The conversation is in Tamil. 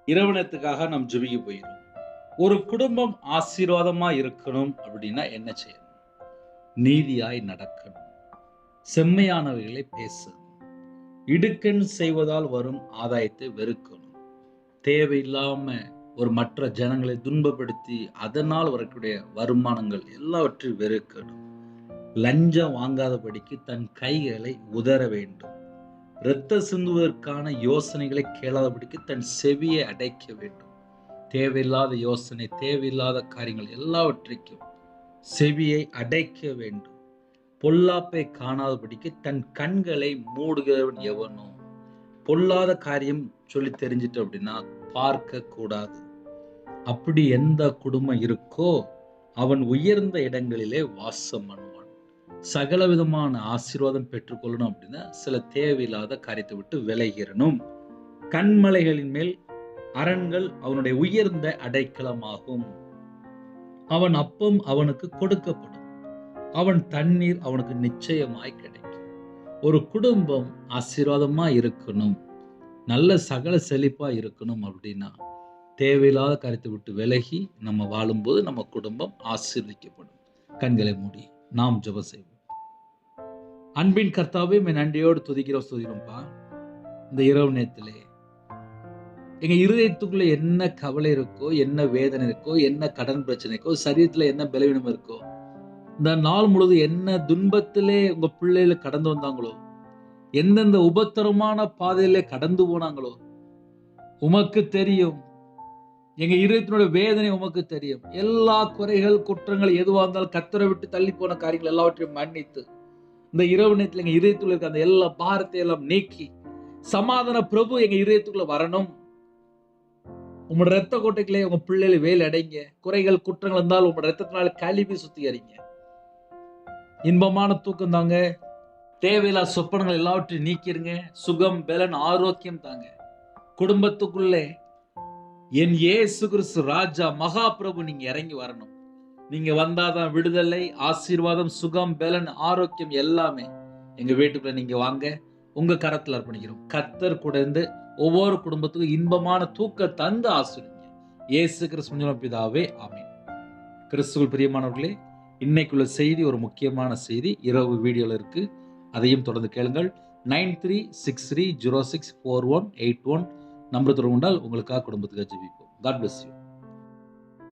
இரவு நேரத்துக்காக நாம் ஜெபிக்க போயிரும். ஒரு குடும்பம் ஆசீர்வாதமா இருக்கணும் அப்படின்னா என்ன செய்யணும்? நீதியாய் நடக்கணும். செம்மையானவைகளை பேசணும். இடுக்கண் செய்வதால் வரும் ஆதாயத்தை வெறுக்கணும். தேவையில்லாம ஒரு மற்ற ஜனங்களை துன்பப்படுத்தி அதனால் வரக்கூடிய வருமானங்கள் எல்லாவற்றையும் வெறுக்கணும். லஞ்சம் வாங்காதபடிக்கு தன் கைகளை உதற வேண்டும். இரத்த சிந்துவதற்கான யோசனைகளை கேளாதபடிக்கு தன் செவியை அடைக்க வேண்டும். தேவையில்லாத யோசனை, தேவையில்லாத காரியங்கள் எல்லாவற்றைக்கும் செவியை அடைக்க வேண்டும். பொல்லாப்பை காணாதபடிக்கு தன் கண்களை மூடுகிறவன் எவனோ? பொல்லாத காரியம் சொல்லி தெரிஞ்சிட்டு அப்படின்னா பார்க்க கூடாது. அப்படி எந்த குடும்பம் இருக்கோ அவன் உயர்ந்த இடங்களிலே வாசம் பண்ணுவான். சகல விதமான ஆசீர்வாதம் பெற்றுக்கொள்ளணும் அப்படின்னா சில தேவையில்லாத காரியத்தை விட்டு விலகிறணும். கண்மலைகளின் மேல் அரண்கள் அவனுடைய உயர்ந்த அடைக்கலமாகும். அவன் அப்பம் அவனுக்கு கொடுக்கப்படும். அவன் தண்ணீர் அவனுக்கு நிச்சயமாய் கிடைக்கும். ஒரு குடும்பம் ஆசீர்வாதமா இருக்கணும், நல்ல சகல செழிப்பா இருக்கணும் அப்படின்னா தேவையில்லாத காரியத்தை விட்டு விலகி நம்ம வாழும்போது நம்ம குடும்பம் ஆசீர்வதிக்கப்படும். கண்களை மூடி நாம் ஜெபம் செய்வோம். அன்பின் கர்த்தாவே, நன்றியோடு துதிக்கிறோம்ப்பா. இந்த இரவு நேரத்திலே எங்க இருதயத்துக்குள்ள என்ன கவலை இருக்கோ, என்ன வேதனை இருக்கோ, என்ன கடன் பிரச்சனைக்கோ, சரீரத்துல என்ன பலவீனம் இருக்கோ, இந்த நாள் முழுவதும் என்ன துன்பத்திலே உங்க பிள்ளைகள் கடந்து வந்தாங்களோ, எந்தெந்த உபத்திரமான பாதையிலே கடந்து போனாங்களோ உமக்கு தெரியும். எங்க இருதயத்தினுடைய வேதனை உமக்கு தெரியும். எல்லா குறைகள் குற்றங்கள் எதுவாக இருந்தாலும் கர்த்தரை விட்டு தள்ளி போன காரியங்கள் எல்லாவற்றையும் மன்னித்து இந்த இரவு நேரத்தில் எங்க இதயத்துக்குள்ள இருக்க அந்த எல்லா பாரத்தை எல்லாம் நீக்கி சமாதான பிரபு எங்க இதயத்துக்குள்ள வரணும். உங்களோட ரத்த கோட்டைகளே உங்க பிள்ளைகளை வேலை அடைங்க. குறைகள் குற்றங்கள் இருந்தால் உங்களோட ரத்தத்தினால கழுவி சுத்திகரிங்க. இன்பமான தூக்கம் தாங்க. தேவையில்லா சொப்பனங்கள் எல்லாவற்றையும் நீக்கிருங்க. சுகம், பலன், ஆரோக்கியம் தாங்க. குடும்பத்துக்குள்ளே என் இயேசு கிறிஸ்து ராஜா மகா பிரபு நீங்க இறங்கி வரணும். நீங்க வந்தாதான் விடுதலை, ஆசீர்வாதம், சுகம், பலன், ஆரோக்கியம் எல்லாமே எங்க வீட்டுக்குள்ள நீங்க வாங்க. உங்க கரத்துல அர்ப்பணிக்கிறோம். கர்த்தர் கூட இருந்து ஒவ்வொரு குடும்பத்துக்கும் இன்பமான தூக்க தந்து ஆசீர்வதிங்க. இயேசு கிறிஸ்து பிதாவே, ஆமென். கிறிஸ்துவுக்குள் பிரியமானவர்களே, இன்னைக்குள்ள செய்தி ஒரு முக்கியமான செய்தி. இரவு வீடியோல இருக்கு, அதையும் தொடர்ந்து கேளுங்கள். 9363064181 நம்பர் தொடர்பு கொண்டால் உங்களுக்காக குடும்பத்துக்காக ஜெபிப்போம். God bless you.